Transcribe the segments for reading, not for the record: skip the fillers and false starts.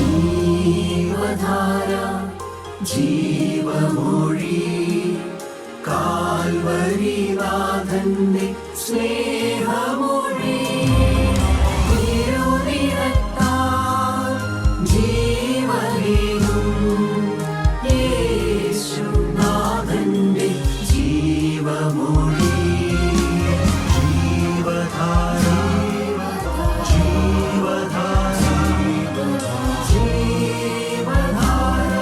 ജീവധാര ജീവമൊഴി കാൽവരിനാഥന്റെ സ്നേഹമൊഴി തിരുനിറത്താൽ ജീവനേകും യേശുനാഥന്റെ ജീവമൊഴി ജീവധാര ജീവധാര ജീവധാര.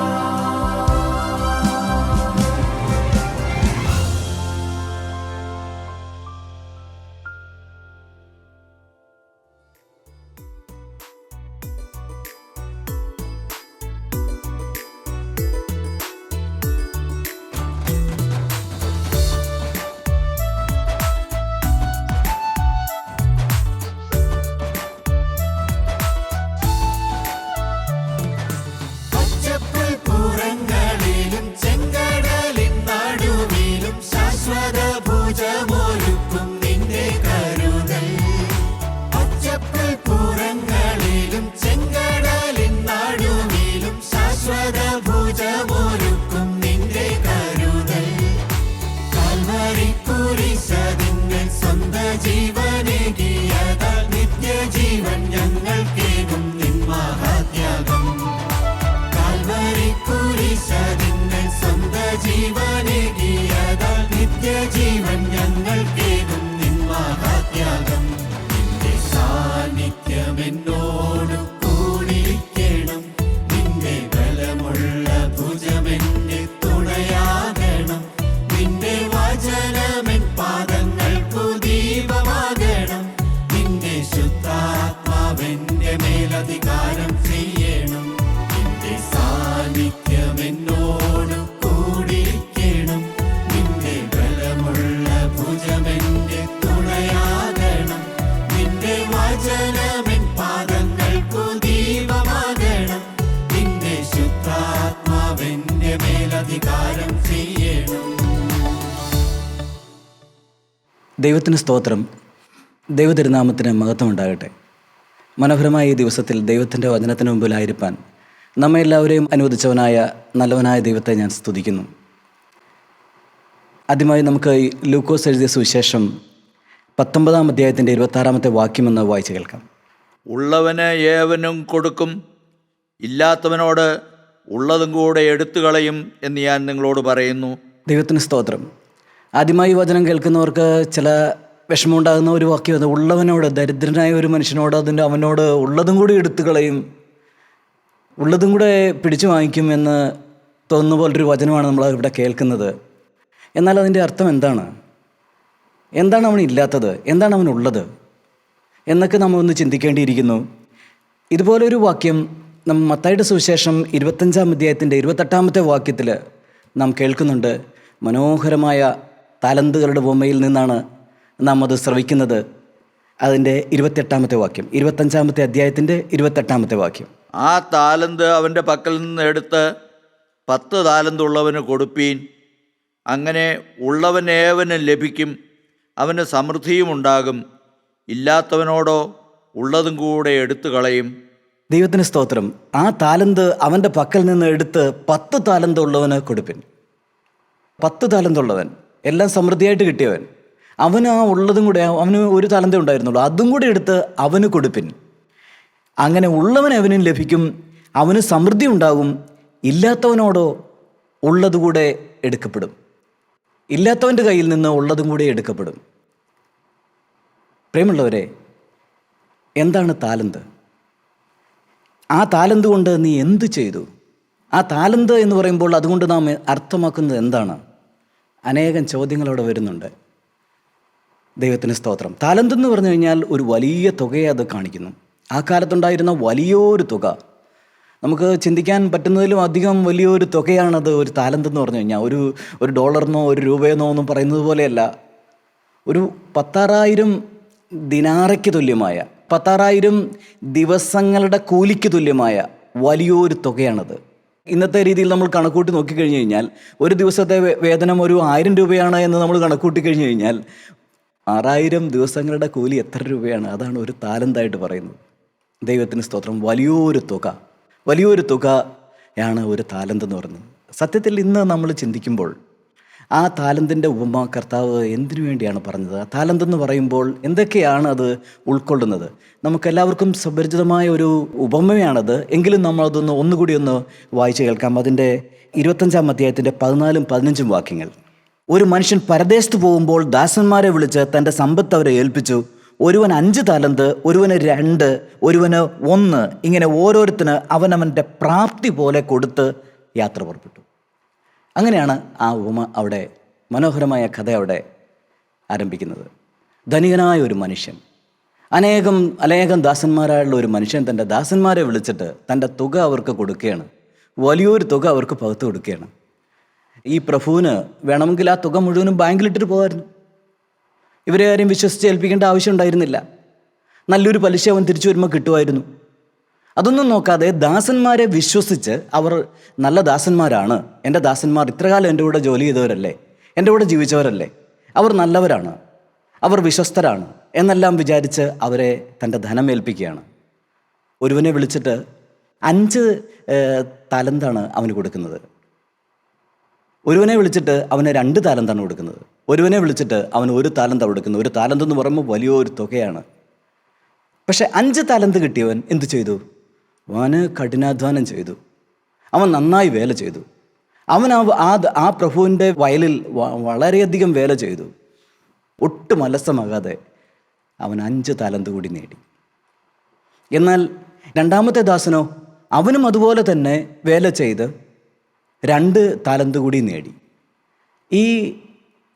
പച്ചപ്പുൽപ്പുറങ്ങളിലും ചെങ്കടലിൻ നടുവിലും ശാശ്വത ഭുജമൊരുക്കും നിന്റെ കരുതൽ. പച്ചപ്പുൽപ്പുറങ്ങളിലും ചെങ്കടലിൻ നടുവിലും ശാശ്വത ഭുജമൊരുക്കും നിന്റെ കരുതൽ. കാൽവരിക്കുരിശതിന്മേൽ സ്വന്ത ജീവനേകിയതാൽ നിത്യജീവൻ ഞങ്ങൾക്കേകും നിൻ മഹാത്യാഗം. കാൽവരിക്കുരിശതിന്മേൽ സ്വന്ത ജീവനേകിയതാൽ നിത്യജീവൻ ഞങ്ങൾക്കേകും നിൻ മഹാത്യാഗം. നിന്റെ സാന്നിധ്യം എന്നോട് കൂടിയിരിക്കണം. നിന്റെ ബലമുള്ള ഭുജമെന്നെ തുണയാകണം. നിന്റെ വചനമെൻ പാദങ്ങൾക്കു ദീപമാകണം. നിന്റെ ശുദ്ധാത്മാവെന്റെ മേലധികാരം ചെയ്യണം. നിന്റെ സാന്നിധ്യം എന്നോട് കൂടിയിരിക്കണം. നിന്റെ ബലമുള്ള ഭുജമെന്റെ തുണയാകണം. നിന്റെ വചനമെൻ പാദങ്ങൾക്കു ദീപമാകണം. നിന്റെ ശുദ്ധാത്മാവെന്റെ മേലധികാരം ചെയ്യണം. ദൈവത്തിന് സ്തോത്രം. ദൈവതിരുനാമത്തിന് മഹത്വം ഉണ്ടാകട്ടെ. മനോഹരമായ ഈ ദിവസത്തിൽ ദൈവത്തിൻ്റെ വചനത്തിന് മുമ്പിലായിരിക്കാൻ നമ്മെ എല്ലാവരെയും അനുവദിച്ചവനായ നല്ലവനായ ദൈവത്തെ ഞാൻ സ്തുതിക്കുന്നു. ആദ്യമായി നമുക്ക് ഈ ലൂക്കോസ് എഴുതിയ സുവിശേഷം 19-ാം അധ്യായത്തിൻ്റെ 26-ാമത്തെ വാക്യമെന്ന് വായിച്ച് കേൾക്കാം. ഉള്ളവന് ഏവനും കൊടുക്കും, ഇല്ലാത്തവനോട് ഉള്ളതും കൂടെ എടുത്തുകളയും എന്ന് ഞാൻ നിങ്ങളോട് പറയുന്നു. ദൈവത്തിന് സ്തോത്രം. ആദ്യമായി വചനം കേൾക്കുന്നവർക്ക് ചില വിഷമമുണ്ടാകുന്ന ഒരു വാക്യം അത് ഉള്ളവനോട്, ദരിദ്രനായ ഒരു മനുഷ്യനോട് അവനോട് ഉള്ളതും കൂടി എടുത്തു കളയും, ഉള്ളതും കൂടെ പിടിച്ചു വാങ്ങിക്കും എന്ന് തോന്നുന്ന പോലൊരു വചനമാണ് നമ്മൾ ഇവിടെ കേൾക്കുന്നത്. എന്നാൽ അതിൻ്റെ അർത്ഥം എന്താണ്? എന്താണ് അവനില്ലാത്തത്? എന്താണ് അവനുള്ളത് എന്നൊക്കെ നമ്മൾ ഒന്ന് ചിന്തിക്കേണ്ടിയിരിക്കുന്നു. ഇതുപോലൊരു വാക്യം നാം മത്തായിയുടെ സുവിശേഷം 25-ാം അധ്യായത്തിൻ്റെ 28-ാമത്തെ വാക്യത്തിൽ നാം കേൾക്കുന്നുണ്ട്. മനോഹരമായ താലന്തുകളുടെ ഉപമയിൽ നിന്നാണ് നാം അത് ശ്രവിക്കുന്നത്. അതിൻ്റെ 28-ാമത്തെ വാക്യം, 25-ാമത്തെ അധ്യായത്തിൻ്റെ 28-ാമത്തെ വാക്യം. ആ താലന്ത് അവൻ്റെ പക്കൽ നിന്ന് എടുത്ത് 10 താലന്ത് ഉള്ളവന് കൊടുപ്പീൻ. അങ്ങനെ ഉള്ളവനേവനും ലഭിക്കും, അവന് സമൃദ്ധിയും ഉണ്ടാകും. ഇല്ലാത്തവനോടോ ഉള്ളതും കൂടെ എടുത്തു കളയും. ദൈവത്തിന് സ്തോത്രം. ആ താലന്ത് അവൻ്റെ പക്കൽ നിന്ന് എടുത്ത് 10 താലന്ത് ഉള്ളവന് കൊടുപ്പിൻ. 10 താലന്തുള്ളവൻ, എല്ലാം സമൃദ്ധിയായിട്ട് കിട്ടിയവൻ, അവന് ആ ഉള്ളതും കൂടെ, അവന് 1 താലന്തേ ഉണ്ടായിരുന്നുള്ളൂ, അതും കൂടെ എടുത്ത് അവന് കൊടുപ്പിൻ. അങ്ങനെ ഉള്ളവൻ അവനും ലഭിക്കും, അവന് സമൃദ്ധി ഉണ്ടാകും. ഇല്ലാത്തവനോടോ ഉള്ളതുകൂടെ എടുക്കപ്പെടും. ഇല്ലാത്തവൻ്റെ കയ്യിൽ നിന്ന് ഉള്ളതും കൂടെ എടുക്കപ്പെടും. പ്രിയമുള്ളവരെ, എന്താണ് താലന്ത്? ആ താലന്ത് കൊണ്ട് നീ എന്ത് ചെയ്തു? ആ താലന്ത് എന്ന് പറയുമ്പോൾ അതുകൊണ്ട് നാം അർത്ഥമാക്കുന്നത് എന്താണ്? അനേകം ചോദ്യങ്ങളവിടെ വരുന്നുണ്ട്. ദൈവത്തിന് സ്തോത്രം. താലന്ത് എന്ന് പറഞ്ഞു കഴിഞ്ഞാൽ ഒരു വലിയ തുകയെ അത് കാണിക്കുന്നു. ആ കാലത്തുണ്ടായിരുന്ന വലിയൊരു തുക, നമുക്ക് ചിന്തിക്കാൻ പറ്റുന്നതിലും അധികം വലിയൊരു തുകയാണത് ഒരു താലന്ത് എന്ന് പറഞ്ഞു കഴിഞ്ഞാൽ. ഒരു ഡോളറിനോ ഒരു രൂപയെന്നോ ഒന്നും പറയുന്നത് പോലെയല്ല. ഒരു 16,000 ദിനാറയ്ക്ക് തുല്യമായ, 16,000 ദിവസങ്ങളുടെ കൂലിക്ക് തുല്യമായ വലിയൊരു തുകയാണത്. ഇന്നത്തെ രീതിയിൽ നമ്മൾ കണക്കൂട്ടി നോക്കിക്കഴിഞ്ഞ് കഴിഞ്ഞാൽ ഒരു ദിവസത്തെ വേതനം ഒരു 1000 രൂപയാണ് എന്ന് നമ്മൾ കണക്കൂട്ടി കഴിഞ്ഞ് കഴിഞ്ഞാൽ 6000 ദിവസങ്ങളുടെ കൂലി എത്ര രൂപയാണ്? അതാണ് ഒരു താലന്തായിട്ട് പറയുന്നത്. ദൈവത്തിന് സ്തോത്രം. വലിയൊരു തുക, വലിയൊരു തുകയാണ് ഒരു താലന്ത് എന്ന് പറയുന്നത്. സത്യത്തിൽ ഇന്ന് നമ്മൾ ചിന്തിക്കുമ്പോൾ ആ താലന്തിൻ്റെ ഉപമ കർത്താവ് എന്തിനു വേണ്ടിയാണ് പറഞ്ഞത്? ആ താലന്ത് എന്ന് പറയുമ്പോൾ എന്തൊക്കെയാണ് അത് ഉൾക്കൊള്ളുന്നത്? നമുക്കെല്ലാവർക്കും സുപരിചിതമായ ഒരു ഉപമയാണത്. എങ്കിലും നമ്മളതൊന്ന് ഒന്നുകൂടി ഒന്ന് വായിച്ച് കേൾക്കാം. അതിൻ്റെ 25-ാം അധ്യായത്തിൻ്റെ 14-15 വാക്യങ്ങൾ. ഒരു മനുഷ്യൻ പരദേശത്ത് പോകുമ്പോൾ ദാസന്മാരെ വിളിച്ച് തൻ്റെ സമ്പത്ത് അവരെ ഏൽപ്പിച്ചു. ഒരുവൻ 5 താലന്ത്, ഒരുവന് 2, ഒരുവന് 1, ഇങ്ങനെ ഓരോരുത്തന് അവനവൻ്റെ പ്രാപ്തി പോലെ കൊടുത്ത് യാത്ര പുറപ്പെട്ടു. അങ്ങനെയാണ് ആ ഉപമ അവിടെ, മനോഹരമായ കഥ അവിടെ ആരംഭിക്കുന്നത്. ധനികനായ ഒരു മനുഷ്യൻ, അനേകം ദാസന്മാരായുള്ള ഒരു മനുഷ്യൻ തൻ്റെ ദാസന്മാരെ വിളിച്ചിട്ട് തൻ്റെ തുക അവർക്ക് കൊടുക്കുകയാണ്. വലിയൊരു തുക അവർക്ക് പകുത്ത് കൊടുക്കുകയാണ്. ഈ പ്രഭുവിന് വേണമെങ്കിൽ ആ തുക മുഴുവനും ബാങ്കിലിട്ടിട്ട് പോകാമായിരുന്നു. ഇവരെ ആരെയും വിശ്വസിച്ച് ഏൽപ്പിക്കേണ്ട ആവശ്യം ഉണ്ടായിരുന്നില്ല. നല്ലൊരു പലിശ അവൻ തിരിച്ചു വരുമ്പോൾ കിട്ടുമായിരുന്നു. അതൊന്നും നോക്കാതെ ദാസന്മാരെ വിശ്വസിച്ച്, അവർ നല്ല ദാസന്മാരാണ്, എൻ്റെ ദാസന്മാർ ഇത്രകാലം എൻ്റെ കൂടെ ജോലി ചെയ്തവരല്ലേ, എൻ്റെ കൂടെ ജീവിച്ചവരല്ലേ, അവർ നല്ലവരാണ്, അവർ വിശ്വസ്തരാണ് എന്നെല്ലാം വിചാരിച്ച് അവരെ തൻ്റെ ധനം ഏൽപ്പിക്കുകയാണ്. ഒരുവനെ വിളിച്ചിട്ട് 5 താലന്താണ് അവന് കൊടുക്കുന്നത്. ഒരുവനെ വിളിച്ചിട്ട് അവന് 2 താലന്താണ് കൊടുക്കുന്നത്. ഒരുവനെ വിളിച്ചിട്ട് അവന് 1 താലന്താണ് കൊടുക്കുന്നത്. 1 താലന്ത് എന്ന് പറയുമ്പോൾ വലിയൊരു തുകയാണ്. പക്ഷെ 5 താലന്ത് കിട്ടിയവൻ എന്തു ചെയ്തു? അവന് കഠിനാധ്വാനം ചെയ്തു. അവൻ നന്നായി വേല ചെയ്തു. അവൻ ആ പ്രഭുവിൻ്റെ വയലിൽ വളരെയധികം വേല ചെയ്തു. ഒട്ടും അലസമാകാതെ അവൻ 5 താലന്ത് കൂടി നേടി. എന്നാൽ 2-ാമത്തെ ദാസനോ, അവനും അതുപോലെ തന്നെ വേല ചെയ്ത് 2 താലന്ത് കൂടി നേടി. ഈ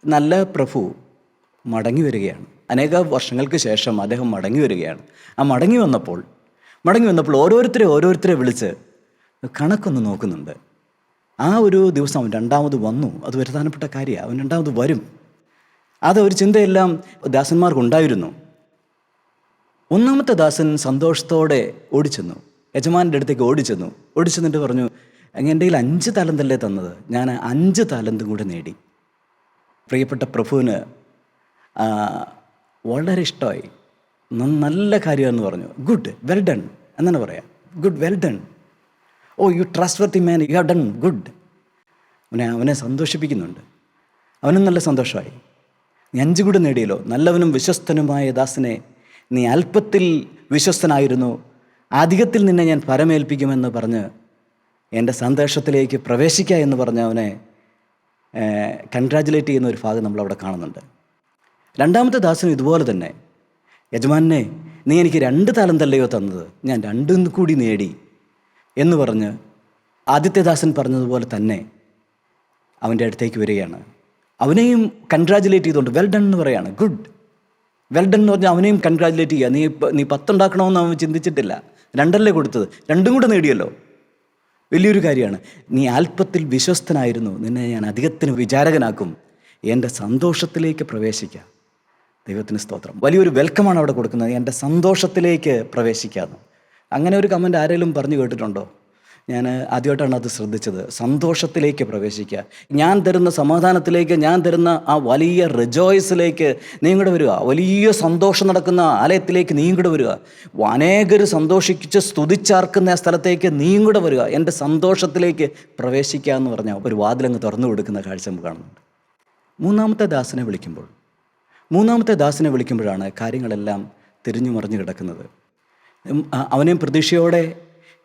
നല്ല പ്രഭു മടങ്ങി വരികയാണ്. അനേക വർഷങ്ങൾക്ക് ശേഷം അദ്ദേഹം മടങ്ങി വരികയാണ്. ആ മടങ്ങി വന്നപ്പോൾ ഓരോരുത്തരെ വിളിച്ച് കണക്കൊന്ന് നോക്കുന്നുണ്ട്. ആ ഒരു ദിവസം അവൻ 2ാമത് വന്നു. അത് പ്രധാനപ്പെട്ട കാര്യമാണ്. അവൻ 2ാമത് വരും. അത് ഒരു ചിന്തയെല്ലാം ദാസന്മാർക്കുണ്ടായിരുന്നു. 1-ാമത്തെ ദാസൻ സന്തോഷത്തോടെ ഓടിച്ചെന്നു, യജമാൻ്റെ അടുത്തേക്ക് ഓടിച്ചെന്നിട്ട് പറഞ്ഞു, എൻ്റെ കയ്യിൽ 5 താലന്തല്ലേ തന്നത്, ഞാൻ 5 താലന്തും കൂടെ നേടി. പ്രിയപ്പെട്ട പ്രഭുവിന് വളരെ ഇഷ്ടമായി. നല്ല കാര്യമെന്ന് പറഞ്ഞു. ഗുഡ്, വെൽ ഡൺ എന്നാണ് പറയാം. Good, well done. Oh, you trustworthy man, you have done good. അവനെ സന്തോഷിപ്പിക്കുന്നുണ്ട്. അവനും നല്ല സന്തോഷമായി. നീ 5 കൂടെ നേടിയല്ലോ. നല്ലവനും വിശ്വസ്തനുമായ ദാസനെ, നീ അല്പത്തിൽ വിശ്വസ്തനായിരുന്നു, അധികത്തിൽ നിന്നെ ഞാൻ പരമേൽപ്പിക്കുമെന്ന് പറഞ്ഞ് എൻ്റെ സന്തോഷത്തിലേക്ക് പ്രവേശിക്കുക എന്ന് പറഞ്ഞ് അവനെ കൺഗ്രാജുലേറ്റ് ചെയ്യുന്ന ഒരു ഭാഗം നമ്മളവിടെ കാണുന്നുണ്ട്. 2-ാമത്തെ ദാസനും ഇതുപോലെ തന്നെ, യജമാനെ, നീ എനിക്ക് 2 താലന്തല്ലയോ തന്നത്, ഞാൻ 2 കൂടി നേടി എന്ന് പറഞ്ഞ് ആദ്യത്തെ ദാസൻ പറഞ്ഞതുപോലെ തന്നെ അവൻ്റെ അടുത്തേക്ക് വരികയാണ്. അവനെയും കൺഗ്രാജുലേറ്റ് ചെയ്തുകൊണ്ട് വെൽ ഡൺ എന്ന് പറയാണ്. ഗുഡ്, വെൽ ഡൺ എന്ന് പറഞ്ഞാൽ അവനെയും കൺഗ്രാജുലേറ്റ് ചെയ്യുക. നീ 10 ഉണ്ടാക്കണമെന്ന് അവൻ ചിന്തിച്ചിട്ടില്ല. 2 കൊടുത്തത്, 2 കൂടെ നേടിയല്ലോ. വലിയൊരു കാര്യമാണ്. നീ അല്പത്തിൽ വിശ്വസ്തനായിരുന്നു, നിന്നെ ഞാൻ അധികത്തിന് വിചാരകനാക്കും, എൻ്റെ സന്തോഷത്തിലേക്ക് പ്രവേശിക്കാം. ദൈവത്തിന് സ്തോത്രം. വലിയൊരു വെൽക്കമാണ് അവിടെ കൊടുക്കുന്നത്. എൻ്റെ സന്തോഷത്തിലേക്ക് പ്രവേശിക്കാമെന്ന്. അങ്ങനെ ഒരു കമൻ്റ് ആരെങ്കിലും പറഞ്ഞു കേട്ടിട്ടുണ്ടോ? ഞാൻ ആദ്യമായിട്ടാണ് അത് ശ്രദ്ധിച്ചത്. സന്തോഷത്തിലേക്ക് പ്രവേശിക്കുക, ഞാൻ തരുന്ന സമാധാനത്തിലേക്ക്, ഞാൻ തരുന്ന ആ വലിയ റിജോയ്സിലേക്ക് നീ കൂടെ വരിക. വലിയ സന്തോഷം നടക്കുന്ന ആലയത്തിലേക്ക് നീ കൂടെ വരിക. അനേകർ സന്തോഷിച്ച് സ്തുതിച്ചാർക്കുന്ന ആ സ്ഥലത്തേക്ക് നീ കൂടെ വരിക. എൻ്റെ സന്തോഷത്തിലേക്ക് പ്രവേശിക്കുക എന്ന് പറഞ്ഞാൽ ഒരു വാതിലങ്ങ് തുറന്നു കൊടുക്കുന്ന കാഴ്ച നമുക്ക് കാണുന്നുണ്ട്. 3-ാമത്തെ ദാസനെ വിളിക്കുമ്പോഴാണ് കാര്യങ്ങളെല്ലാം തിരിഞ്ഞു മറിഞ്ഞു കിടക്കുന്നത്. അവനെയും പ്രതീക്ഷയോടെ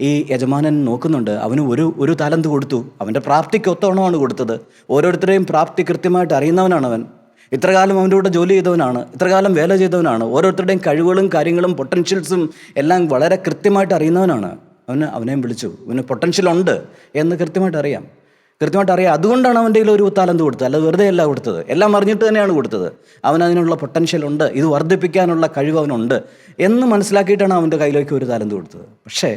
ഈ യജമാനൻ നോക്കുന്നുണ്ട്. അവന് ഒരു താലന്ത് കൊടുത്തു. അവൻ്റെ പ്രാപ്തിക്ക് ഒത്തവണമാണ് കൊടുത്തത്. ഓരോരുത്തരെയും പ്രാപ്തി കൃത്യമായിട്ട് അറിയുന്നവനാണ് അവൻ. ഇത്രകാലം അവൻ്റെ കൂടെ ജോലി ചെയ്തവനാണ്, ഇത്രകാലം വേല ചെയ്തവനാണ്. ഓരോരുത്തരുടെയും കഴിവുകളും കാര്യങ്ങളും പൊട്ടൻഷ്യൽസും എല്ലാം വളരെ കൃത്യമായിട്ട് അറിയുന്നവനാണ്. അവനെയും വിളിച്ചു. അവന് പൊട്ടൻഷ്യൽ ഉണ്ട് എന്ന് കൃത്യമായിട്ട് അറിയാം. അതുകൊണ്ടാണ് അവൻ്റെ കയ്യിൽ 1 താലന്ത് കൊടുത്തത്. അല്ല, വെറുതെ അല്ല കൊടുത്തത്. എല്ലാം അറിഞ്ഞിട്ട് തന്നെയാണ് കൊടുത്തത്. അവനതിനുള്ള പൊട്ടൻഷ്യൽ ഉണ്ട്, ഇത് വർദ്ധിപ്പിക്കാനുള്ള കഴിവ് അവനുണ്ട് എന്ന് മനസ്സിലാക്കിയിട്ടാണ് അവൻ്റെ കയ്യിലേക്ക് 1 താലന്ത് കൊടുത്തത്. പക്ഷേ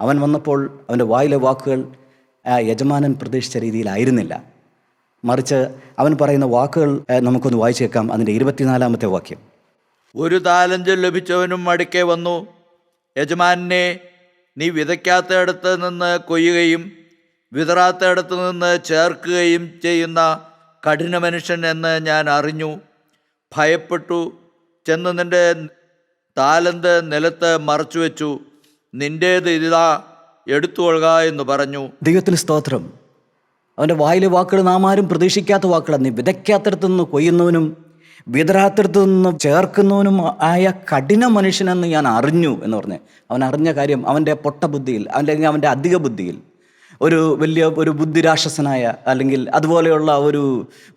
അവൻ വന്നപ്പോൾ അവൻ്റെ വായിലെ വാക്കുകൾ യജമാനൻ പ്രതീക്ഷിച്ച രീതിയിലായിരുന്നില്ല. മറിച്ച് അവൻ പറയുന്ന വാക്കുകൾ നമുക്കൊന്ന് വായിച്ചേക്കാം. അതിൻ്റെ 24-ാമത്തെ വാക്യം. 1 താലന്ത് ലഭിച്ചവനും അടുക്കെ വന്നു, യജമാനെ, നീ വിതയ്ക്കാത്തയിടത്ത് നിന്ന് കൊയ്യുകയും വിതറാത്തയിടത്ത് നിന്ന് ചേർക്കുകയും ചെയ്യുന്ന കഠിന മനുഷ്യൻ എന്ന് ഞാൻ അറിഞ്ഞു. ഭയപ്പെട്ടു ചെന്ന് നിൻ്റെ താലന്ത് നിലത്ത് മറച്ചു വെച്ചു. നിൻ്റേത് ഇതാ, എടുത്തുകൊള്ളുക എന്ന് പറഞ്ഞു. ദൈവത്തിന് സ്തോത്രം. അവൻ്റെ വായിലെ വാക്കുകൾ നാം ആരും പ്രതീക്ഷിക്കാത്ത വാക്കുകളാണ്. നീ വിതയ്ക്കാത്തടത്തു നിന്ന് കൊയ്യുന്നവനും വിതരാത്തടത്തു നിന്ന് ചേർക്കുന്നവനും ആയ കഠിന മനുഷ്യനെന്ന് ഞാൻ അറിഞ്ഞു എന്ന് പറഞ്ഞ് അവൻ അറിഞ്ഞ കാര്യം അവൻ്റെ പൊട്ട ബുദ്ധിയിൽ, അല്ലെങ്കിൽ അവൻ്റെ അധിക ബുദ്ധിയിൽ, ഒരു ബുദ്ധിരാക്ഷസനായ അല്ലെങ്കിൽ അതുപോലെയുള്ള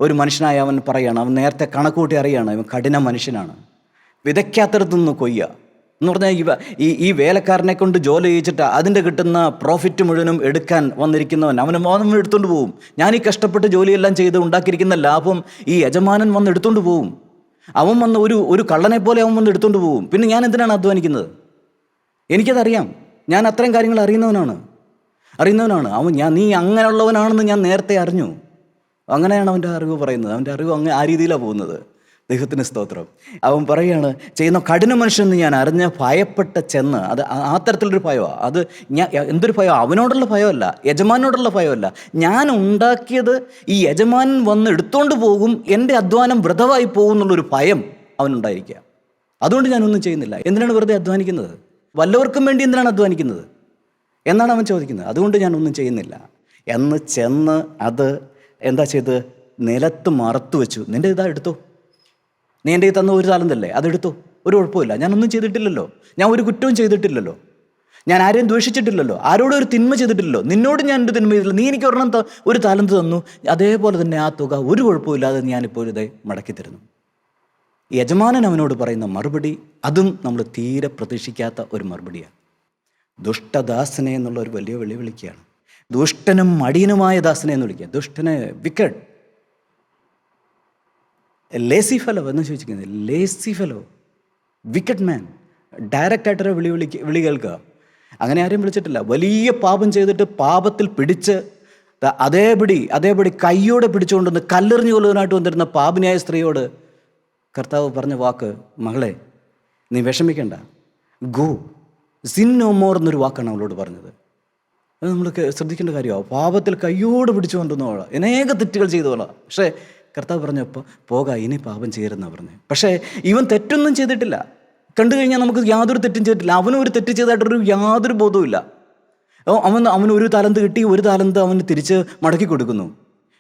ഒരു മനുഷ്യനായ അവൻ പറയുകയാണ്. അവൻ നേരത്തെ കണക്കൂട്ടി അറിയാണ് ഇവൻ കഠിന മനുഷ്യനാണ്. വിതയ്ക്കാത്തടത്തു നിന്ന് കൊയ്യുക എന്ന് പറഞ്ഞാൽ ഈ വേലക്കാരനെ കൊണ്ട് ജോലി ചെയ്യിച്ചിട്ട് അതിൻ്റെ കിട്ടുന്ന പ്രോഫിറ്റ് മുഴുവനും എടുക്കാൻ വന്നിരിക്കുന്നവൻ അവൻ എടുത്തുകൊണ്ട് പോകും. ഞാൻ ഈ കഷ്ടപ്പെട്ട് ജോലിയെല്ലാം ചെയ്ത് ഉണ്ടാക്കിയിരിക്കുന്ന ലാഭം ഈ യജമാനൻ വന്ന് എടുത്തുകൊണ്ട് പോകും. അവൻ വന്ന് ഒരു കള്ളനെ പോലെ അവൻ വന്ന് എടുത്തുകൊണ്ട് പോകും. പിന്നെ ഞാൻ എന്തിനാണ് അധ്വാനിക്കുന്നത്? എനിക്കതറിയാം. ഞാൻ അത്രയും കാര്യങ്ങൾ അറിയുന്നവനാണ്. നീ അങ്ങനെയുള്ളവനാണെന്ന് ഞാൻ നേരത്തെ അറിഞ്ഞു. അങ്ങനെയാണ് അവൻ്റെ അറിവ് പറയുന്നത്. അവൻ്റെ അറിവ് ആ രീതിയിലാണ് പോകുന്നത്. ദൈവത്തിന് സ്തോത്രം. അവൻ പറയുകയാണ്, ചെയ്യുന്ന കഠിന മനുഷ്യനെന്ന് ഞാൻ അറിഞ്ഞ ഭയപ്പെട്ട ചെന്ന്. അത് ആ തരത്തിലൊരു ഭയമാണ്. അത് എന്തൊരു ഭയമാണ്? അവനോടുള്ള ഭയമല്ല, യജമാനോടുള്ള ഭയമല്ല. ഞാൻ ഉണ്ടാക്കിയത് ഈ യജമാനൻ വന്ന് എടുത്തോണ്ട് പോകും, എൻ്റെ അധ്വാനം വൃഥമായി പോകും എന്നുള്ളൊരു ഭയം അവനുണ്ടായിരിക്കുക. അതുകൊണ്ട് ഞാനൊന്നും ചെയ്യുന്നില്ല. എന്തിനാണ് വെറുതെ അധ്വാനിക്കുന്നത്? വല്ലവർക്കും വേണ്ടി എന്തിനാണ് അധ്വാനിക്കുന്നത് എന്നാണ് അവൻ ചോദിക്കുന്നത്. അതുകൊണ്ട് ഞാനൊന്നും ചെയ്യുന്നില്ല എന്ന് ചെന്ന് അത് എന്താ ചെയ്ത് നിലത്ത് മറത്തു വെച്ചു. നിൻ്റെ ഇതാ എടുത്തോ, നീ എൻ്റെ തന്ന ഒരു താലന്തല്ലേ, അതെടുത്തോ, ഒരു കുഴപ്പമില്ല. ഞാനൊന്നും ചെയ്തിട്ടില്ലല്ലോ, ഞാൻ ഒരു കുറ്റവും ചെയ്തിട്ടില്ലല്ലോ, ഞാൻ ആരെയും ദ്വേഷിച്ചിട്ടില്ലല്ലോ, ആരോടും ഒരു തിന്മ ചെയ്തിട്ടില്ലല്ലോ, നിന്നോട് ഞാൻ ഒരു തിന്മ ചെയ്തിട്ടില്ല. നീ എനിക്ക് ഒരു താലന്ത് തന്നു, അതേപോലെ തന്നെ ആ തുക ഒരു കുഴപ്പമില്ലാതെ ഞാനിപ്പോൾ ഇതേ മടക്കി തരുന്നു. യജമാനൻ അവനോട് പറയുന്ന മറുപടി അതും നമ്മൾ തീരെ പ്രതീക്ഷിക്കാത്ത ഒരു മറുപടിയാണ്. ദുഷ്ടദാസനെ എന്നുള്ള ഒരു വലിയ വെല്ലുവിളിക്കുകയാണ്. ദുഷ്ടനും മടിയനുമായ ദാസനെ എന്ന് വിളിക്കുക. ദുഷ്ടനെ വിക്കഡ്, ലേസി ഫെലോ എന്ന് ചോദിച്ചിരിക്കുന്നത്. ലേസി ഫെലോ, വിക്കഡ് മാൻ. ഡയറക്റ്റായിട്ടൊരു വിളി കേൾക്കുക. അങ്ങനെ ആരെയും വിളിച്ചിട്ടില്ല. വലിയ പാപം ചെയ്തിട്ട് പാപത്തിൽ പിടിച്ച് അതേപടി കയ്യോടെ പിടിച്ചുകൊണ്ടുവന്ന് കല്ലെറിഞ്ഞു കൊല്ലുവാനായിട്ട് വന്നിരുന്ന പാപിനിയായ സ്ത്രീയോട് കർത്താവ് പറഞ്ഞ വാക്ക്, മകളെ നീ വിഷമിക്കണ്ട, ഗോ സിൻ നോ മോർ എന്നൊരു വാക്കാണ് അവളോട് പറഞ്ഞത്. അത് നമ്മൾ ശ്രദ്ധിക്കേണ്ട കാര്യമാണ്. പാപത്തിൽ കയ്യോട് പിടിച്ചുകൊണ്ടുവന്നവളാ, അനേക തെറ്റുകൾ ചെയ്തവളാ. പക്ഷേ കർത്താവ് പറഞ്ഞപ്പോൾ പോകാം, ഇനി പാപം ചെയ്യരുതെന്നാണ് പറഞ്ഞത്. പക്ഷേ ഇവൻ തെറ്റൊന്നും ചെയ്തിട്ടില്ല. കണ്ടു കഴിഞ്ഞാൽ നമുക്ക് യാതൊരു തെറ്റും ചെയ്തിട്ടില്ല. അവനും ഒരു തെറ്റ് ചെയ്തായിട്ടൊരു യാതൊരു ബോധവുമില്ല. അവന് ഒരു താലന്ത് കിട്ടി, ഒരു താലന്ത് അവന് തിരിച്ച് മടക്കി കൊടുക്കുന്നു.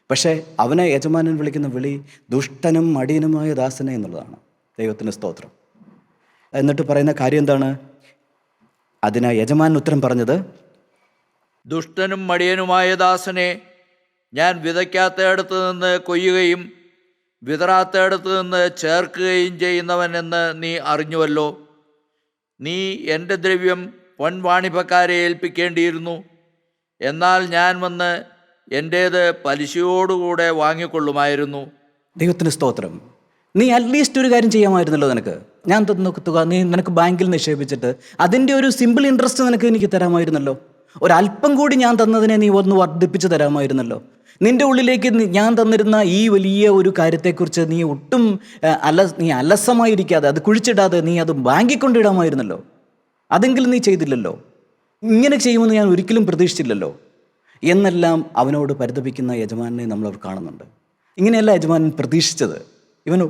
പക്ഷേ അവനെ യജമാനൻ വിളിക്കുന്ന വിളി ദുഷ്ടനും മടിയനുമായ ദാസനെ എന്നുള്ളതാണ്. ദൈവത്തിന് സ്തോത്രം. എന്നിട്ട് പറയുന്ന കാര്യം എന്താണ്? അതിനാ യജമാനൻ ഉത്തരം പറഞ്ഞത്, ദുഷ്ടനും മടിയനുമായ ദാസനെ, ഞാൻ വിതയ്ക്കാത്തയിടത്ത് നിന്ന് കൊയ്യുകയും വിതറാത്തയിടത്ത് നിന്ന് ചേർക്കുകയും ചെയ്യുന്നവൻ എന്ന് നീ അറിഞ്ഞുവല്ലോ. നീ എൻ്റെ ദ്രവ്യം പൊൻവാണിഭക്കാരെ ഏൽപ്പിക്കേണ്ടിയിരുന്നു. എന്നാൽ ഞാൻ വന്ന് എൻ്റേത് പലിശയോടുകൂടെ വാങ്ങിക്കൊള്ളുമായിരുന്നു. ദൈവത്തിന് സ്തോത്രം. നീ അറ്റ്ലീസ്റ്റ് ഒരു കാര്യം ചെയ്യാമായിരുന്നല്ലോ. ഞാൻ തന്ന തുക നിനക്ക് ബാങ്കിൽ നിക്ഷേപിച്ചിട്ട് അതിൻ്റെ ഒരു സിമ്പിൾ ഇൻട്രസ്റ്റ് എനിക്ക് തരാമായിരുന്നല്ലോ. ഒരല്പം കൂടി ഞാൻ തന്നതിനെ നീ ഒന്ന് വർദ്ധിപ്പിച്ച് തരാമായിരുന്നല്ലോ. നിൻ്റെ ഉള്ളിലേക്ക് ഞാൻ തന്നിരുന്ന ഈ വലിയ ഒരു കാര്യത്തെക്കുറിച്ച് നീ ഒട്ടും നീ അലസമായിരിക്കാതെ, അത് കുഴിച്ചിടാതെ നീ അത് ബാങ്കിൽ കൊണ്ടിടാമായിരുന്നല്ലോ. അതെങ്കിലും നീ ചെയ്തില്ലല്ലോ. ഇങ്ങനെ ചെയ്യുമെന്ന് ഞാൻ ഒരിക്കലും പ്രതീക്ഷിച്ചില്ലല്ലോ എന്നെല്ലാം അവനോട് പരിതപിക്കുന്ന യജമാനെ നമ്മളവർ കാണുന്നുണ്ട്. ഇങ്ങനെയല്ല യജമാനൻ പ്രതീക്ഷിച്ചത്. ഇവന്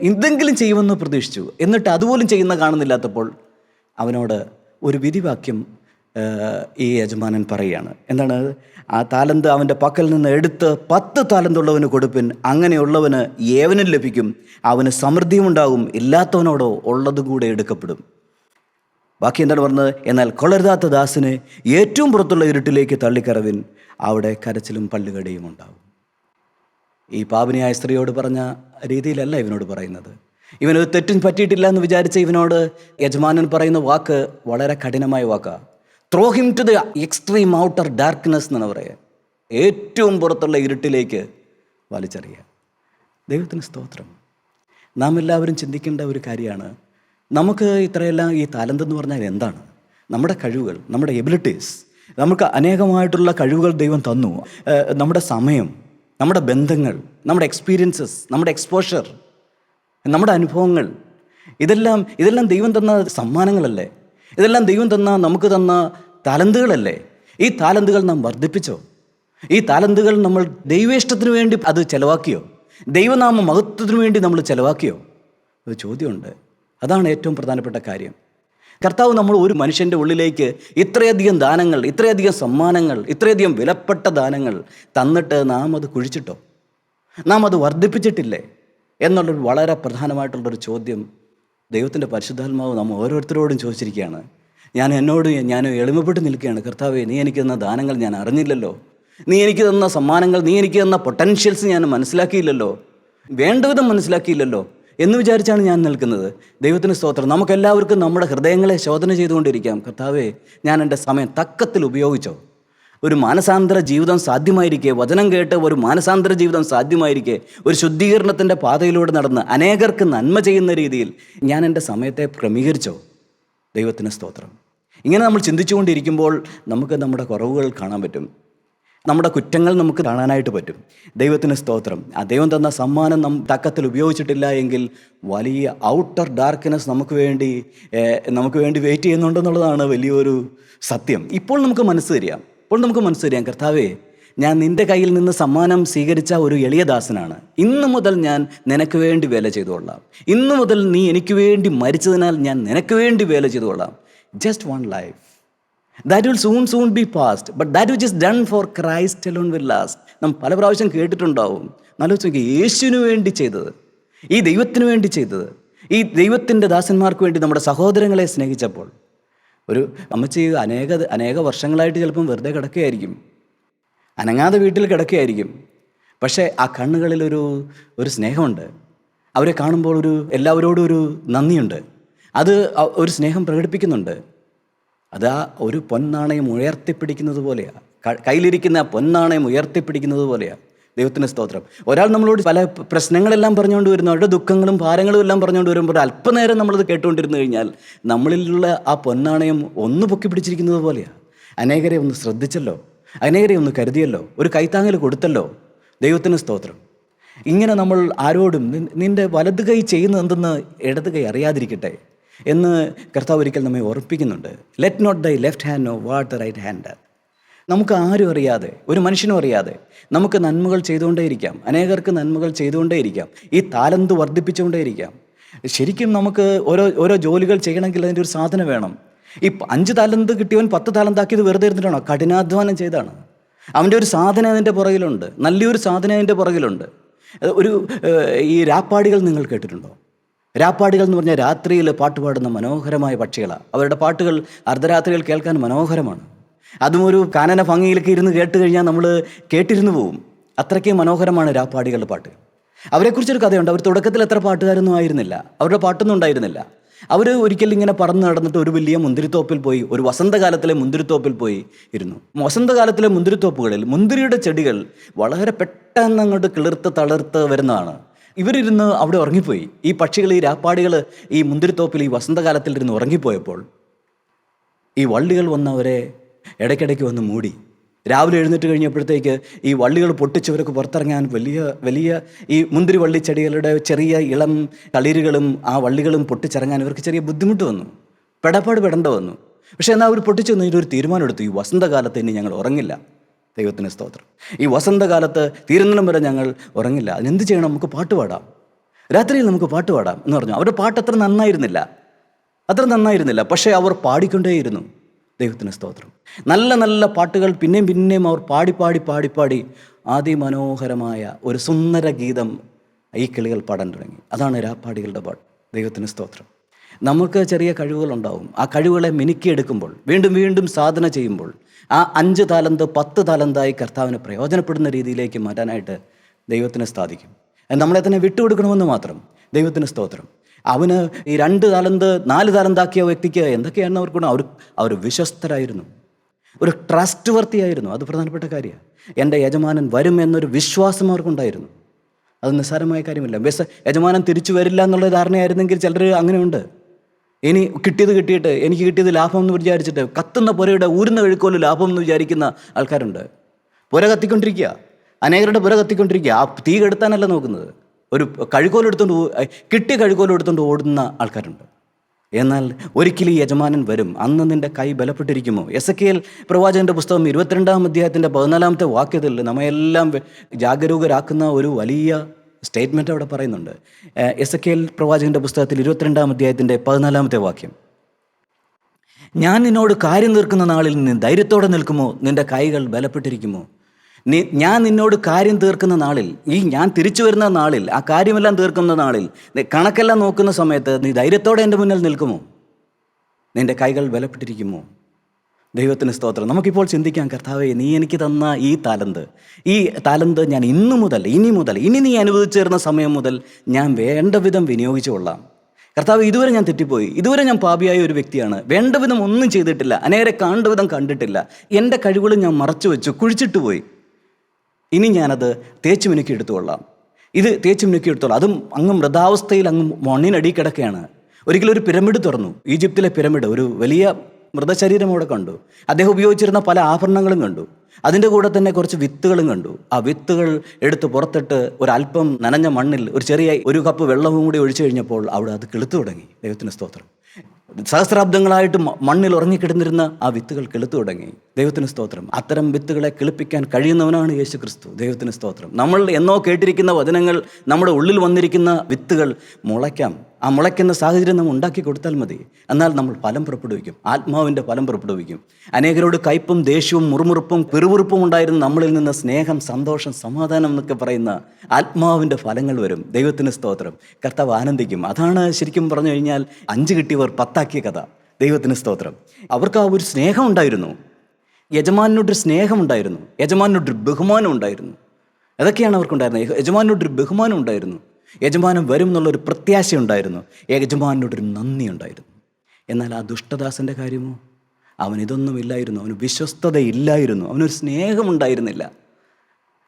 എന്തെങ്കിലും ചെയ്യുമെന്ന് പ്രതീക്ഷിച്ചു, എന്നിട്ട് അതുപോലും ചെയ്യുന്ന കാണുന്നില്ലാത്തപ്പോൾ അവനോട് ഒരു വിധിവാക്യം ഈ യജമാനൻ പറയുകയാണ്. എന്താണ്? ആ താലന്ത് അവൻ്റെ പക്കൽ നിന്ന് എടുത്ത് 10 താലന്തുള്ളവന് കൊടുപ്പിൻ, അങ്ങനെയുള്ളവന് ഏവനും ലഭിക്കും, അവന് സമൃദ്ധിയും ഉണ്ടാകും, ഇല്ലാത്തവനോടോ ഉള്ളതും കൂടെ എടുക്കപ്പെടും. ബാക്കി എന്താണ് പറഞ്ഞത്? എന്നാൽ കൊള്ളരുതാത്ത ദാസനെ ഏറ്റവും പുറത്തുള്ള ഇരുട്ടിലേക്ക് തള്ളിക്കറവിൻ, അവിടെ കരച്ചിലും പല്ലുകടിയും ഉണ്ടാകും. ഈ പാപിനിയായ സ്ത്രീയോട് പറഞ്ഞ രീതിയിലല്ല ഇവനോട് പറയുന്നത്. ഇവനൊരു തെറ്റും പറ്റിയിട്ടില്ല എന്ന് വിചാരിച്ച ഇവനോട് യജമാനൻ പറയുന്ന വാക്ക് വളരെ കഠിനമായ വാക്കാണ്. Throw him to the extreme outer darkness എന്നാണ് പറയുക. ഏറ്റവും പുറത്തുള്ള ഇരുട്ടിലേക്ക് വലിച്ചെറിയുക. ദൈവത്തിന് സ്തോത്രം. നാം എല്ലാവരും ചിന്തിക്കേണ്ട ഒരു കാര്യമാണ്, നമുക്ക് ഇത്രയെല്ലാം ഈ താലന്ത് എന്ന് പറഞ്ഞാൽ എന്താണ്? നമ്മുടെ കഴിവുകൾ, നമ്മുടെ എബിലിറ്റീസ്, നമുക്ക് അനേകമായിട്ടുള്ള കഴിവുകൾ ദൈവം തന്നു. നമ്മുടെ സമയം, നമ്മുടെ ബന്ധങ്ങൾ, നമ്മുടെ എക്സ്പീരിയൻസസ്, നമ്മുടെ എക്സ്പോഷർ, നമ്മുടെ അനുഭവങ്ങൾ, ഇതെല്ലാം ദൈവം തന്ന സമ്മാനങ്ങളല്ലേ? ഇതെല്ലാം ദൈവം നമുക്ക് തന്ന താലന്തുകളല്ലേ? ഈ താലന്തുകൾ നാം വർദ്ധിപ്പിച്ചോ? ഈ താലന്തുകൾ നമ്മൾ ദൈവേഷ്ടത്തിന് വേണ്ടി അത് ചെലവാക്കിയോ? ദൈവനാമ മഹത്വത്തിന് വേണ്ടി നമ്മൾ ചെലവാക്കിയോ? ഒരു ചോദ്യമുണ്ട്. അതാണ് ഏറ്റവും പ്രധാനപ്പെട്ട കാര്യം. കർത്താവ് നമ്മൾ ഒരു മനുഷ്യൻ്റെ ഉള്ളിലേക്ക് ഇത്രയധികം ദാനങ്ങൾ, ഇത്രയധികം സമ്മാനങ്ങൾ, ഇത്രയധികം വിലപ്പെട്ട ദാനങ്ങൾ തന്നിട്ട് നാം അത് കുഴിച്ചിട്ടോ? നാം അത് വർദ്ധിപ്പിച്ചിട്ടില്ലേ എന്നുള്ളൊരു വളരെ പ്രധാനമായിട്ടുള്ളൊരു ചോദ്യം ദൈവത്തിൻ്റെ പരിശുദ്ധാത്മാവ് നാം ഓരോരുത്തരോടും ചോദിച്ചിരിക്കുകയാണ്. ഞാൻ എളിമപ്പെട്ട് നിൽക്കുകയാണ്. കർത്താവേ, നീ എനിക്ക് തന്ന ദാനങ്ങൾ ഞാൻ അറിഞ്ഞില്ലല്ലോ. നീ എനിക്ക് തന്ന സമ്മാനങ്ങൾ, നീ എനിക്ക് തന്ന പൊട്ടൻഷ്യൽസ് ഞാൻ മനസ്സിലാക്കിയില്ലല്ലോ, വേണ്ടവിധം മനസ്സിലാക്കിയില്ലല്ലോ എന്ന് വിചാരിച്ചാണ് ഞാൻ നിൽക്കുന്നത്. ദൈവത്തിന് സ്തോത്രം. നമുക്കെല്ലാവർക്കും നമ്മുടെ ഹൃദയങ്ങളെ ശോധന ചെയ്തുകൊണ്ടിരിക്കാം. കർത്താവേ, ഞാൻ എൻ്റെ സമയം തക്കത്തിൽ ഉപയോഗിച്ചോ? ഒരു മാനസാന്തര ജീവിതം സാധ്യമായിരിക്കെ, വചനം കേട്ട് ഒരു മാനസാന്തര ജീവിതം സാധ്യമായിരിക്കെ, ഒരു ശുദ്ധീകരണത്തിൻ്റെ പാതയിലൂടെ നടന്ന് അനേകർക്ക് നന്മ ചെയ്യുന്ന രീതിയിൽ ഞാൻ എൻ്റെ സമയത്തെ ക്രമീകരിച്ചോ? ദൈവത്തിന് സ്തോത്രം. ഇങ്ങനെ നമ്മൾ ചിന്തിച്ചുകൊണ്ടിരിക്കുമ്പോൾ നമുക്ക് നമ്മുടെ കുറവുകൾ കാണാൻ പറ്റും, നമ്മുടെ കുറ്റങ്ങൾ നമുക്ക് കാണാനായിട്ട് പറ്റും. ദൈവത്തിന് സ്തോത്രം. ആ ദൈവം തന്ന സമ്മാനം തക്കത്തിൽ ഉപയോഗിച്ചിട്ടില്ല എങ്കിൽ വലിയ ഔട്ടർ ഡാർക്ക്നെസ് നമുക്ക് വേണ്ടി വെയിറ്റ് ചെയ്യുന്നുണ്ടെന്നുള്ളതാണ് വലിയൊരു സത്യം. ഇപ്പോൾ നമുക്ക് മനസ്സ് തരികയാണ്, കർത്താവേ, ഞാൻ നിൻ്റെ കയ്യിൽ നിന്ന് സമ്മാനം സ്വീകരിച്ച ഒരു എളിയ ദാസനാണ്. ഇന്നു മുതൽ ഞാൻ നിനക്ക് വേണ്ടി വേല ചെയ്തുകൊള്ളാം. ഇന്നു മുതൽ നീ എനിക്ക് വേണ്ടി മരിച്ചതിനാൽ ഞാൻ നിനക്ക് വേണ്ടി വേല ചെയ്തുകൊള്ളാം. Just one life that will soon be past, but that which is done for Christ alone will last. നാം പല പ്രാവശ്യം കേട്ടിട്ടുണ്ടാവും. ആലോചിച്ച് യേശുവിന് വേണ്ടി ചെയ്തത്, ഈ ദൈവത്തിന് വേണ്ടി ചെയ്തത്, ഈ ദൈവത്തിൻ്റെ ദാസന്മാർക്ക് വേണ്ടി നമ്മുടെ സഹോദരങ്ങളെ സ്നേഹിച്ചപ്പോൾ, ഒരു അമ്മച്ചി അനേക വർഷങ്ങളായിട്ട് ചിലപ്പം വെറുതെ കിടക്കുകയായിരിക്കും, അനങ്ങാതെ വീട്ടിൽ കിടക്കുകയായിരിക്കും. പക്ഷേ ആ കണ്ണുകളിൽ ഒരു സ്നേഹമുണ്ട്. അവരെ കാണുമ്പോൾ എല്ലാവരോടും ഒരു നന്ദിയുണ്ട്. അത് ഒരു സ്നേഹം പ്രകടിപ്പിക്കുന്നുണ്ട്. അതാ ഒരു പൊന്നാണയം ഉയർത്തിപ്പിടിക്കുന്നത് പോലെയാണ്, കയ്യിലിരിക്കുന്ന പൊന്നാണയം ഉയർത്തിപ്പിടിക്കുന്നത് പോലെയാണ്. ദൈവത്തിൻ്റെ സ്തോത്രം. ഒരാൾ നമ്മളോട് പല പ്രശ്നങ്ങളെല്ലാം പറഞ്ഞുകൊണ്ട് വരുന്നു, അവരുടെ ദുഃഖങ്ങളും ഭാരങ്ങളും എല്ലാം പറഞ്ഞുകൊണ്ട് വരുമ്പോൾ അല്പനേരം നമ്മളത് കേട്ടുകൊണ്ടിരുന്നു കഴിഞ്ഞാൽ നമ്മളിലുള്ള ആ പൊന്നാണയം ഒന്ന് പൊക്കി പിടിച്ചിരിക്കുന്നത് പോലെയാണ്. അനേകരെ ഒന്ന് ശ്രദ്ധിച്ചല്ലോ, അനേകരെ ഒന്ന് കരുതിയല്ലോ, ഒരു കൈത്താങ്ങൽ കൊടുത്തല്ലോ. ദൈവത്തിന് സ്തോത്രം. ഇങ്ങനെ നമ്മൾ ആരോടും നിൻ്റെ വലത് കൈ ചെയ്യുന്നത് എന്തെന്ന് ഇടത് കൈ അറിയാതിരിക്കട്ടെ എന്ന് കർത്താവ് ഒരിക്കൽ നമ്മെ ഓർപ്പിക്കുന്നുണ്ട്. Let not thy left hand know what the right hand. നമുക്ക് ആരും അറിയാതെ, ഒരു മനുഷ്യനും അറിയാതെ നമുക്ക് നന്മകൾ ചെയ്തുകൊണ്ടേയിരിക്കാം, അനേകർക്ക് നന്മകൾ ചെയ്തുകൊണ്ടേയിരിക്കാം, ഈ താലന്ത് വർദ്ധിപ്പിച്ചുകൊണ്ടേയിരിക്കാം. ശരിക്കും നമുക്ക് ഓരോ ജോലികൾ ചെയ്യണമെങ്കിൽ അതിൻ്റെ ഒരു സാധന വേണം. ഈ 5 താലന്ത് കിട്ടിയവൻ 10 താലന്താക്കിയത് വെറുതെ ഇരുന്നിട്ടാണോ? കഠിനാധ്വാനം ചെയ്താണ്. അവൻ്റെ ഒരു സാധന അതിൻ്റെ പുറകിലുണ്ട്, നല്ലൊരു സാധന അതിൻ്റെ പുറകിലുണ്ട്. ഈ രാപ്പാടികൾ നിങ്ങൾ കേട്ടിട്ടുണ്ടോ? രാപ്പാടികൾ എന്ന് പറഞ്ഞാൽ രാത്രിയിൽ പാട്ട് പാടുന്ന മനോഹരമായ പക്ഷികളാണ്. അവരുടെ പാട്ടുകൾ അർദ്ധരാത്രികൾ കേൾക്കാൻ മനോഹരമാണ്. അതും ഒരു കാനന ഭംഗിയിലൊക്കെ ഇരുന്ന് കേട്ട് കഴിഞ്ഞാൽ നമ്മൾ കേട്ടിരുന്നു പോവും. അത്രയ്ക്ക് മനോഹരമാണ് രാപ്പാടികളുടെ പാട്ട്. അവരെക്കുറിച്ചൊരു കഥയുണ്ട്. അവർ തുടക്കത്തിൽ എത്ര പാട്ടുകാരൊന്നും ആയിരുന്നില്ല, അവരുടെ പാട്ടൊന്നും ഉണ്ടായിരുന്നില്ല. അവർ ഒരിക്കൽ ഇങ്ങനെ പറന്ന് നടന്നിട്ട് ഒരു വലിയ മുന്തിരിത്തോപ്പിൽ പോയി, ഒരു വസന്തകാലത്തിലെ മുന്തിരിത്തോപ്പിൽ പോയി ഇരുന്നു. വസന്തകാലത്തിലെ മുന്തിരിത്തോപ്പുകളിൽ മുന്തിരിയുടെ ചെടികൾ വളരെ പെട്ടെന്ന് അങ്ങോട്ട് തളിർത്ത് വരുന്നതാണ്. ഇവരിരുന്ന് അവിടെ ഉറങ്ങിപ്പോയി. ഈ പക്ഷികൾ, ഈ രാപ്പാടികൾ ഈ മുന്തിരിത്തോപ്പിൽ ഈ വസന്തകാലത്തിൽ ഇരുന്ന് ഉറങ്ങിപ്പോയപ്പോൾ ഈ വള്ളികൾ വന്നവരെ ഇടയ്ക്കിടയ്ക്ക് വന്ന് മൂടി. രാവിലെ എഴുന്നേറ്റ് കഴിഞ്ഞപ്പോഴത്തേക്ക് ഈ വള്ളികൾ പൊട്ടിച്ചവരൊക്കെ പുറത്തിറങ്ങാൻ വലിയ ഈ മുന്തിരി വള്ളിച്ചെടികളുടെ ചെറിയ ഇളം തളിരുകളും ആ വള്ളികളും പൊട്ടിച്ചിറങ്ങാൻ ഇവർക്ക് ചെറിയ ബുദ്ധിമുട്ട് വന്നു, പെടേണ്ട വന്നു. പക്ഷേ എന്നാൽ അവർ പൊട്ടിച്ചു ഒരു തീരുമാനമെടുത്തു, ഈ വസന്തകാലത്ത് ഇനി ഞങ്ങൾ ഉറങ്ങില്ല. ദൈവത്തിന് സ്തോത്രം. ഈ വസന്തകാലത്ത് തീരുന്നിടം വരെ ഞങ്ങൾ ഉറങ്ങില്ല. അതിനെന്ത് ചെയ്യണം? നമുക്ക് പാട്ട് പാടാം, രാത്രിയിൽ നമുക്ക് പാട്ട് പാടാം എന്ന് പറഞ്ഞു. അവരുടെ പാട്ട് അത്ര നന്നായിരുന്നില്ല, പക്ഷേ അവർ പാടിക്കൊണ്ടേയിരുന്നു. ദൈവത്തിന് സ്തോത്രം. നല്ല പാട്ടുകൾ പിന്നെയും അവർ പാടി അതിമനോഹരമായ ഒരു സുന്ദര ഗീതം ഈ കിളികൾ പാടാൻ തുടങ്ങി. അതാണ് രാപ്പാടികളുടെ പാട്ട്. ദൈവത്തിന് സ്തോത്രം. നമുക്ക് ചെറിയ കഴിവുകളുണ്ടാവും. ആ കഴിവുകളെ മിനുക്കിയെടുക്കുമ്പോൾ, വീണ്ടും സാധന ചെയ്യുമ്പോൾ ആ 5 താലന്ത് 10 താലന്തായി കർത്താവിന് പ്രയോജനപ്പെടുന്ന രീതിയിലേക്ക് മാറ്റാനായിട്ട് ദൈവത്തിന് സാധിക്കും. നമ്മളെ തന്നെ വിട്ടുകൊടുക്കണമെന്ന് മാത്രം. ദൈവത്തിന് സ്തോത്രം. അവന് ഈ 2 താലന്ത് 4 താലന്താക്കിയ വ്യക്തിക്ക് എന്തൊക്കെയാണ് അവർ ഗുണം? അവർ വിശ്വസ്തരായിരുന്നു, ഒരു ട്രസ്റ്റ് വർത്തിയായിരുന്നു. അത് പ്രധാനപ്പെട്ട കാര്യമാണ്. എൻ്റെ യജമാനൻ വരും എന്നൊരു വിശ്വാസം അവർക്കുണ്ടായിരുന്നു. അത് നിസ്സാരമായ കാര്യമില്ല. യജമാനൻ തിരിച്ചു വരില്ല എന്നുള്ള ധാരണയായിരുന്നെങ്കിൽ ചിലർ അങ്ങനെയുണ്ട്. ഇനി കിട്ടിയിട്ട് എനിക്ക് കിട്ടിയത് ലാഭം എന്ന് വിചാരിച്ചിട്ട് കത്തുന്ന പുരയുടെ ഊരുന്ന കഴുക്കോല് ലാഭം എന്ന് വിചാരിക്കുന്ന ആൾക്കാരുണ്ട്. പുര കത്തിക്കൊണ്ടിരിക്കുക, അനേകരുടെ പുര കത്തിക്കൊണ്ടിരിക്കുക. ആ തീ കെടുത്താനല്ല നോക്കുന്നത്. ഒരു കിട്ടിയ കഴുക്കോലെടുത്തുകൊണ്ട് ഓടുന്ന ആൾക്കാരുണ്ട്. എന്നാൽ ഒരിക്കലും ഈ യജമാനൻ വരും, അന്ന് നിൻ്റെ കൈ ബലപ്പെട്ടിരിക്കുമോ? എസെക്കിയേൽ പ്രവാചകൻ്റെ പുസ്തകം 22-ാം അധ്യായത്തിൻ്റെ 14-ാമത്തെ വാക്യത്തിൽ നമ്മയെല്ലാം ജാഗരൂകരാക്കുന്ന ഒരു വലിയ സ്റ്റേറ്റ്മെൻറ്റ് അവിടെ പറയുന്നുണ്ട്. എസെക്കിയേൽ പ്രവാചകൻ്റെ പുസ്തകത്തിൽ 22-ാം അധ്യായത്തിൻ്റെ 14-ാമത്തെ വാക്യം. ഞാൻ നിന്നോട് കാര്യം തീർക്കുന്ന നാളിൽ നീ ധൈര്യത്തോടെ നിൽക്കുമോ? നിൻ്റെ കൈകൾ ബലപ്പെട്ടിരിക്കുമോ? ഞാൻ നിന്നോട് കാര്യം തീർക്കുന്ന നാളിൽ, ഞാൻ തിരിച്ചു വരുന്ന നാളിൽ, ആ കാര്യമെല്ലാം തീർക്കുന്ന നാളിൽ, കണക്കെല്ലാം നോക്കുന്ന സമയത്ത് നീ ധൈര്യത്തോടെ എൻ്റെ മുന്നിൽ നിൽക്കുമോ? നിൻ്റെ കൈകൾ ബലപ്പെട്ടിരിക്കുമോ? ദൈവത്തിന് സ്തോത്രം. നമുക്കിപ്പോൾ ചിന്തിക്കാം, കർത്താവേ, നീ എനിക്ക് തന്ന ഈ താലന്ത് ഞാൻ ഇനി നീ അനുവദിച്ചു തരുന്ന സമയം മുതൽ ഞാൻ വേണ്ട വിധം വിനിയോഗിച്ചു കൊള്ളാം. കർത്താവ്, ഇതുവരെ ഞാൻ തെറ്റിപ്പോയി, ഇതുവരെ ഞാൻ പാപിയായ ഒരു വ്യക്തിയാണ്, വേണ്ട വിധം ഒന്നും ചെയ്തിട്ടില്ല, അനേരെ കാണേണ്ട വിധം കണ്ടിട്ടില്ല, എൻ്റെ കഴിവുകൾ ഞാൻ മറച്ചു വെച്ചു, കുഴിച്ചിട്ട് പോയി. ഇനി ഞാനത് തേച്ചു മിനുക്കി എടുത്തുകൊള്ളാം. ഇത് തേച്ചു മിനുക്കി എടുത്തോളാം. അതും അങ്ങ് മൃതാവസ്ഥയിൽ അങ്ങ് മണ്ണിനടി കിടക്കുകയാണ്. ഒരിക്കലും ഒരു പിരമിഡ് തുറന്നു, ഈജിപ്തിലെ പിരമിഡ്, ഒരു വലിയ മൃതശരീരം അവിടെ കണ്ടു. അദ്ദേഹം ഉപയോഗിച്ചിരുന്ന പല ആഭരണങ്ങളും കണ്ടു. അതിൻ്റെ കൂടെ തന്നെ കുറച്ച് വിത്തുകളും കണ്ടു. ആ വിത്തുകൾ എടുത്ത് പുറത്തിട്ട് ഒരല്പം നനഞ്ഞ മണ്ണിൽ ഒരു കപ്പ് വെള്ളവും കൂടി ഒഴിച്ചു കഴിഞ്ഞപ്പോൾ അവിടെ അത് കിളുത്തു തുടങ്ങി. ദൈവത്തിന് സ്തോത്രം. സഹസ്രാബ്ദങ്ങളായിട്ട് മണ്ണിൽ ഉറങ്ങിക്കിടന്നിരുന്ന ആ വിത്തുകൾ കിളുത്തു തുടങ്ങി. ദൈവത്തിന് സ്തോത്രം. അത്തരം വിത്തുകളെ കിളിപ്പിക്കാൻ കഴിയുന്നവനാണ് യേശു ക്രിസ്തു. ദൈവത്തിന് സ്തോത്രം. നമ്മൾ എന്നോ കേട്ടിരിക്കുന്ന വചനങ്ങൾ, നമ്മുടെ ഉള്ളിൽ വന്നിരിക്കുന്ന വിത്തുകൾ മുളയ്ക്കാം. ആ മുളയ്ക്കുന്ന സാഹചര്യം നമ്മൾ ഉണ്ടാക്കി കൊടുത്താൽ മതി. എന്നാൽ നമ്മൾ ഫലം പുറപ്പെടുവിക്കും, ആത്മാവിൻ്റെ ഫലം പുറപ്പെടുവിക്കും. അനേകരോട് കയ്പും ദേഷ്യവും മുറുമുറുപ്പും പിറുപിറുപ്പും ഉണ്ടായിരുന്ന നമ്മളിൽ നിന്ന് സ്നേഹം, സന്തോഷം, സമാധാനം എന്നൊക്കെ പറയുന്ന ആത്മാവിൻ്റെ ഫലങ്ങൾ വരും. ദൈവത്തിന് സ്തോത്രം. കർത്താവ് ആനന്ദിക്കും. അതാണ് ശരിക്കും പറഞ്ഞു കഴിഞ്ഞാൽ 5 കിട്ടിയവർ 10 ആക്കിയ കഥ. ദൈവത്തിന് സ്തോത്രം. അവർക്ക് ആ ഒരു സ്നേഹം ഉണ്ടായിരുന്നു, യജമാനോടൊരു സ്നേഹം ഉണ്ടായിരുന്നു, യജമാനോടൊരു ബഹുമാനം ഉണ്ടായിരുന്നു. അതൊക്കെയാണ് അവർക്കുണ്ടായിരുന്നത്. യജമാനോടൊരു ബഹുമാനം ഉണ്ടായിരുന്നു, യജമാനൻ വരും എന്നുള്ളൊരു പ്രത്യാശ ഉണ്ടായിരുന്നു, യജമാനോടൊരു നന്ദി ഉണ്ടായിരുന്നു. എന്നാൽ ആ ദുഷ്ടദാസൻ്റെ കാര്യമോ? അവൻ ഇതൊന്നുമില്ലായിരുന്നു, അവന് വിശ്വസ്തതയില്ലായിരുന്നു, അവനൊരു സ്നേഹമുണ്ടായിരുന്നില്ല.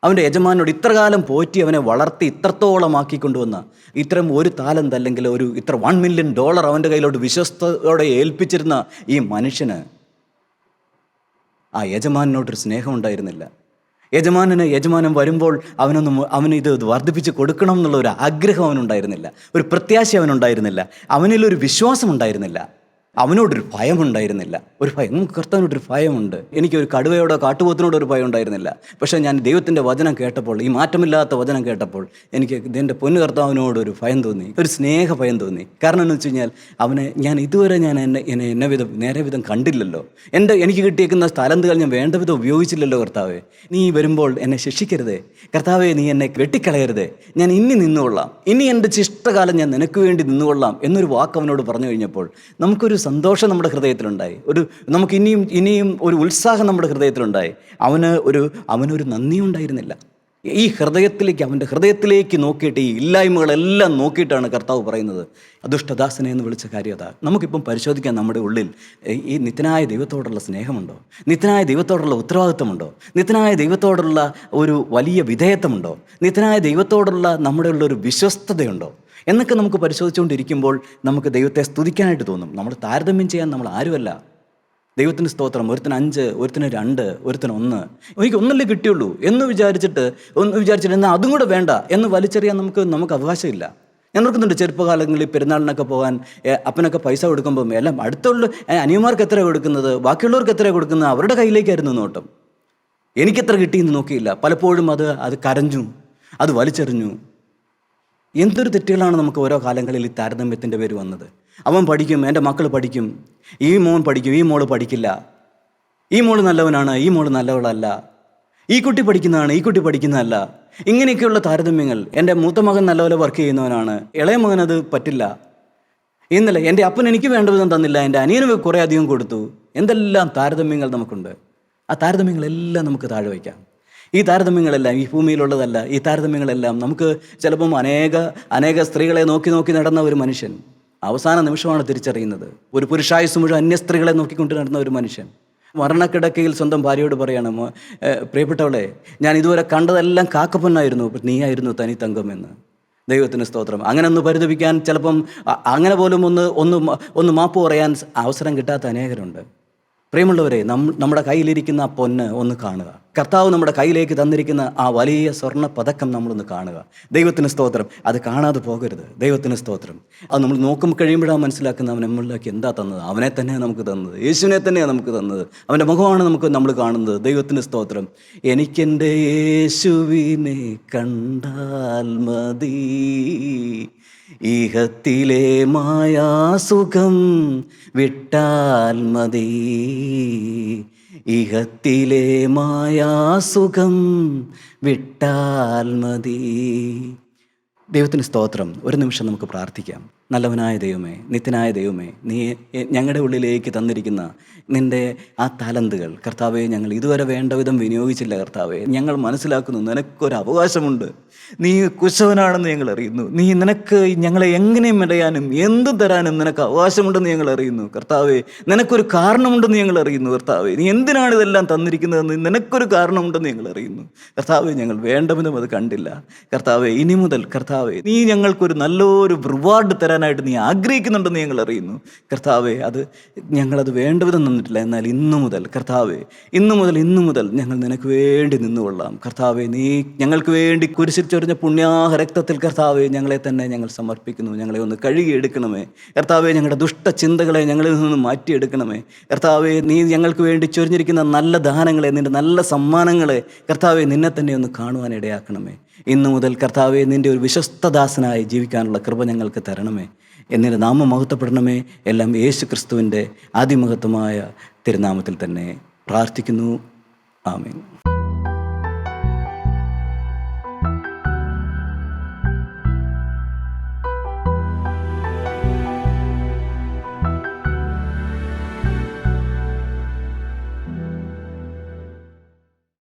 അവൻ്റെ യജമാനോട് ഇത്രകാലം പോറ്റി അവനെ വളർത്തി ഇത്രത്തോളം ആക്കിക്കൊണ്ടുവന്ന ഇത്തരം ഒരു താലന്ത് അല്ലെങ്കിൽ ഇത്ര $1 മില്യൺ അവൻ്റെ കയ്യിലോട്ട് വിശ്വസ്തയോടെ ഏൽപ്പിച്ചിരുന്ന ഈ മനുഷ്യന് ആ യജമാനോടൊരു സ്നേഹം ഉണ്ടായിരുന്നില്ല. യജമാനൻ വരുമ്പോൾ അവന് ഇത് വർദ്ധിപ്പിച്ച് കൊടുക്കണം എന്നുള്ള ഒരു ആഗ്രഹം അവനുണ്ടായിരുന്നില്ല, ഒരു പ്രത്യാശ അവനുണ്ടായിരുന്നില്ല, അവനിലൊരു വിശ്വാസം ഉണ്ടായിരുന്നില്ല, അവനോടൊരു ഭയമുണ്ടായിരുന്നില്ല. ഒരു ഭയം, കർത്താവിനോടൊരു ഭയമുണ്ട്. എനിക്കൊരു കടുവയോടോ കാട്ടുപോത്തിനോടോ ഒരു ഭയം ഉണ്ടായിരുന്നില്ല. പക്ഷേ ഞാൻ ദൈവത്തിൻ്റെ വചനം കേട്ടപ്പോൾ, ഈ മാറ്റമില്ലാത്ത വചനം കേട്ടപ്പോൾ എനിക്ക് എൻ്റെ പൊന്നു കർത്താവിനോടൊരു ഭയം തോന്നി, ഒരു സ്നേഹ ഭയം തോന്നി. കാരണം എന്ന് വെച്ച് കഴിഞ്ഞാൽ ഞാൻ ഇതുവരെ എന്നെ നേരെ വിധം കണ്ടില്ലല്ലോ. എനിക്ക് കിട്ടിയേക്കുന്ന താലന്തുകൾ ഞാൻ വേണ്ട വിധം ഉപയോഗിച്ചില്ലല്ലോ. കർത്താവേ, നീ വരുമ്പോൾ എന്നെ ശിക്ഷിക്കരുതേ. കർത്താവേ, നീ എന്നെ വെട്ടിക്കളയരുതേ. ഞാൻ ഇനി നിന്നുകൊള്ളാം, ഇനി എൻ്റെ ശിഷ്ടകാലം ഞാൻ നിനക്ക് വേണ്ടി നിന്നുകൊള്ളാം എന്നൊരു വാക്ക് അവനോട് പറഞ്ഞു കഴിഞ്ഞപ്പോൾ നമുക്കൊരു സന്തോഷം നമ്മുടെ ഹൃദയത്തിലുണ്ടായി. നമുക്ക് ഇനിയും ഒരു ഉത്സാഹം നമ്മുടെ ഹൃദയത്തിലുണ്ടായി. അവനൊരു നന്ദി ഉണ്ടായിരുന്നില്ല. ഈ അവൻ്റെ ഹൃദയത്തിലേക്ക് നോക്കിയിട്ട്, ഈ ഇല്ലായ്മകളെല്ലാം നോക്കിയിട്ടാണ് കർത്താവ് പറയുന്നത് അദുഷ്ടദാസനെ എന്ന് വിളിച്ച കാര്യം അതാ. നമുക്കിപ്പം പരിശോധിക്കാൻ നമ്മുടെ ഉള്ളിൽ ഈ നിത്യനായ ദൈവത്തോടുള്ള സ്നേഹമുണ്ടോ? നിത്യനായ ദൈവത്തോടുള്ള ഉത്തരവാദിത്വമുണ്ടോ? നിത്യനായ ദൈവത്തോടുള്ള ഒരു വലിയ വിധേയത്വമുണ്ടോ? നിത്യനായ ദൈവത്തോടുള്ള നമ്മുടെ ഉള്ളൊരു വിശ്വസ്തതയുണ്ടോ എന്നൊക്കെ നമുക്ക് പരിശോധിച്ചുകൊണ്ടിരിക്കുമ്പോൾ നമുക്ക് ദൈവത്തെ സ്തുതിക്കാനായിട്ട് തോന്നും. നമ്മൾ താരതമ്യം ചെയ്യാൻ നമ്മൾ ആരുമല്ല. ദൈവത്തിന് സ്തോത്രം. ഒരുത്തിന് 5, ഒരുത്തിന് 2, ഒരുത്തിന് 1. എനിക്ക് ഒന്നല്ലേ കിട്ടിയുള്ളൂ എന്ന് വിചാരിച്ചിട്ട് എന്നാൽ അതും കൂടെ വേണ്ട എന്ന് വലിച്ചെറിയാൻ നമുക്ക് അവകാശമില്ല. ഞാൻ ഓർക്കുന്നുണ്ട്, ചെറുപ്പകാലങ്ങളിൽ പെരുന്നാളിനൊക്കെ പോകാൻ അപ്പനൊക്കെ പൈസ കൊടുക്കുമ്പം എല്ലാം അടുത്തുള്ള അനിയന്മാർക്ക് എത്ര കൊടുക്കുന്നത്, ബാക്കിയുള്ളവർക്ക് എത്ര കൊടുക്കുന്നത്, അവരുടെ കയ്യിലേക്കായിരുന്നു നോട്ടം. എനിക്കെത്ര കിട്ടിയെന്ന് നോക്കിയില്ല. പലപ്പോഴും അത് കരഞ്ഞു, അത് വലിച്ചെറിഞ്ഞു. എന്തൊരു തെറ്റുകളാണ് നമുക്ക് ഓരോ കാലങ്ങളിൽ ഈ താരതമ്യത്തിൻ്റെ പേര് വന്നത്. അവൻ പഠിക്കും, എൻ്റെ മക്കൾ പഠിക്കും, ഈ മോൻ പഠിക്കും, ഈ മോള് പഠിക്കില്ല, ഈ മോള് നല്ലവനാണ്, ഈ മോള് നല്ലവളല്ല, ഈ കുട്ടി പഠിക്കുന്നതാണ്, ഈ കുട്ടി പഠിക്കുന്നതല്ല. ഇങ്ങനെയൊക്കെയുള്ള താരതമ്യങ്ങൾ. എൻ്റെ മൂത്ത മകൻ നല്ലപോലെ വർക്ക് ചെയ്യുന്നവനാണ്, ഇളയ മകൻ അത് പറ്റില്ല. ഇന്നലെ എൻ്റെ അപ്പൻ എനിക്ക് വേണ്ട വിധം തന്നില്ല, എൻ്റെ അനിയന് കുറേ അധികം കൊടുത്തു. എന്തെല്ലാം താരതമ്യങ്ങൾ നമുക്കുണ്ട്. ആ താരതമ്യങ്ങളെല്ലാം നമുക്ക് താഴെ വയ്ക്കാം. ഈ താരതമ്യങ്ങളെല്ലാം ഈ ഭൂമിയിലുള്ളതല്ല. ഈ താരതമ്യങ്ങളെല്ലാം നമുക്ക് ചിലപ്പം അനേക സ്ത്രീകളെ നോക്കി നടന്ന ഒരു മനുഷ്യൻ അവസാന നിമിഷമാണ് തിരിച്ചറിയുന്നത്. ഒരു പുരുഷായുസ് മുഴുവൻ അന്യ സ്ത്രീകളെ നോക്കിക്കൊണ്ട് നടന്ന ഒരു മനുഷ്യൻ മരണക്കിടക്കയിൽ സ്വന്തം ഭാര്യയോട് പറയണം, പ്രിയപ്പെട്ടവളെ, ഞാൻ ഇതുവരെ കണ്ടതെല്ലാം കാക്കപ്പൊന്നായിരുന്നു, നീയായിരുന്നു തനി തങ്കമെന്ന്. ദൈവത്തിന് സ്തോത്രം. അങ്ങനെ ഒന്ന് പരിതപിക്കാൻ, ചിലപ്പം അങ്ങനെ പോലും ഒന്ന് മാപ്പ് പറയാൻ അവസരം കിട്ടാത്ത അനേകരുണ്ട്. പ്രിയമുള്ളവരെ, നമ്മുടെ കയ്യിലിരിക്കുന്ന ആ പൊന്ന് ഒന്ന് കാണുക. കർത്താവ് നമ്മുടെ കയ്യിലേക്ക് തന്നിരിക്കുന്ന ആ വലിയ സ്വർണ്ണ പതക്കം നമ്മളൊന്ന് കാണുക. ദൈവത്തിന് സ്തോത്രം. അത് കാണാതെ പോകരുത്. ദൈവത്തിന് സ്തോത്രം. അത് നമ്മൾ കഴിയുമ്പോഴാണ് മനസ്സിലാക്കുന്നത് അവൻ നമ്മളിലേക്ക് എന്താ തന്നത്. അവനെ തന്നെയാണ് നമുക്ക് തന്നത്, യേശുവിനെ തന്നെയാണ് നമുക്ക് തന്നത്, അവൻ്റെ മുഖമാണ് നമ്മൾ കാണുന്നത്. ദൈവത്തിന് സ്തോത്രം. എനിക്കെൻ്റെ യേശുവിനെ കണ്ടാൽ മതി, ഈഹത്തിലെ മായാസുഖം വിട്ടാൽ മതി, ഈഹത്തിലെ മായാസുഖം വിട്ടാൽ മതി. ദൈവത്തിന് സ്തോത്രം. ഒരു നിമിഷം നമുക്ക് പ്രാർത്ഥിക്കാം. നല്ലവനായ ദൈവമേ, നിത്യനായ ദൈവമേ, നീ ഞങ്ങളുടെ ഉള്ളിലേക്ക് തന്നിരിക്കുന്ന നിൻ്റെ ആ താലന്തുകൾ കർത്താവെ ഞങ്ങൾ ഇതുവരെ വേണ്ട വിധം വിനിയോഗിച്ചില്ല കർത്താവെ. ഞങ്ങൾ മനസ്സിലാക്കുന്നു നിനക്കൊരു അവകാശമുണ്ട്. നീ കുശവനാണെന്ന് ഞങ്ങൾ അറിയുന്നു. നിനക്ക് ഞങ്ങളെ എങ്ങനെ മെടയാനും എന്തും തരാനും നിനക്ക് അവകാശമുണ്ടെന്ന് ഞങ്ങൾ അറിയുന്നു കർത്താവെ. നിനക്കൊരു കാരണമുണ്ടെന്ന് ഞങ്ങൾ അറിയുന്നു കർത്താവെ. നീ എന്തിനാണ് ഇതെല്ലാം തന്നിരിക്കുന്നതെന്ന് നിനക്കൊരു കാരണമുണ്ടെന്ന് ഞങ്ങൾ അറിയുന്നു കർത്താവെ. ഞങ്ങൾ വേണ്ട വിധം അത് കണ്ടില്ല കർത്താവെ. ഇനി മുതൽ കർത്താവെ നീ ഞങ്ങൾക്കൊരു നല്ലൊരു റിവാർഡ് തരാനായിട്ട് നീ ആഗ്രഹിക്കുന്നുണ്ടെന്ന് ഞങ്ങൾ അറിയുന്നു കർത്താവെ. അത് ഞങ്ങളത് വേണ്ട വിധം തന്നിട്ടില്ല. എന്നാൽ ഇന്നു മുതൽ കർത്താവെ, ഇന്നു മുതൽ ഞങ്ങൾ നിനക്ക് വേണ്ടി നിന്നുകൊള്ളാം കർത്താവെ. നീ ഞങ്ങൾക്ക് വേണ്ടി കുരിശിൽ ചൊരിഞ്ഞ പുണ്യാഹ രക്തത്തിൽ കർത്താവെ ഞങ്ങളെ തന്നെ ഞങ്ങൾ സമർപ്പിക്കുന്നു. ഞങ്ങളെ ഒന്ന് കഴുകിയെടുക്കണമേ കർത്താവെ. ഞങ്ങളുടെ ദുഷ്ടചിന്തകളെ ഞങ്ങളിൽ നിന്ന് മാറ്റിയെടുക്കണമേ കർത്താവെ. നീ ഞങ്ങൾക്ക് വേണ്ടി ചൊരിഞ്ഞിരിക്കുന്ന നല്ല ദാനങ്ങളെ, നിൻ്റെ നല്ല സമ്മാനങ്ങളെ കർത്താവെ നിന്നെ തന്നെ ഒന്ന് കാണുവാൻ ഇടയാക്കണമേ. ഇന്നു മുതൽ കർത്താവെ നിൻ്റെ ഒരു വിശ്വസ്തദാസനായി ജീവിക്കാനുള്ള കൃപ ഞങ്ങൾക്ക് തരണമേ. എന്നിൻ്റെ നാമം മഹത്വപ്പെടണമേ. എല്ലാം യേശു ക്രിസ്തുവിൻ്റെ അതിമഹത്വമായ തിരുനാമത്തിൽ തന്നെ പ്രാർത്ഥിക്കുന്നു. ആമേൻ.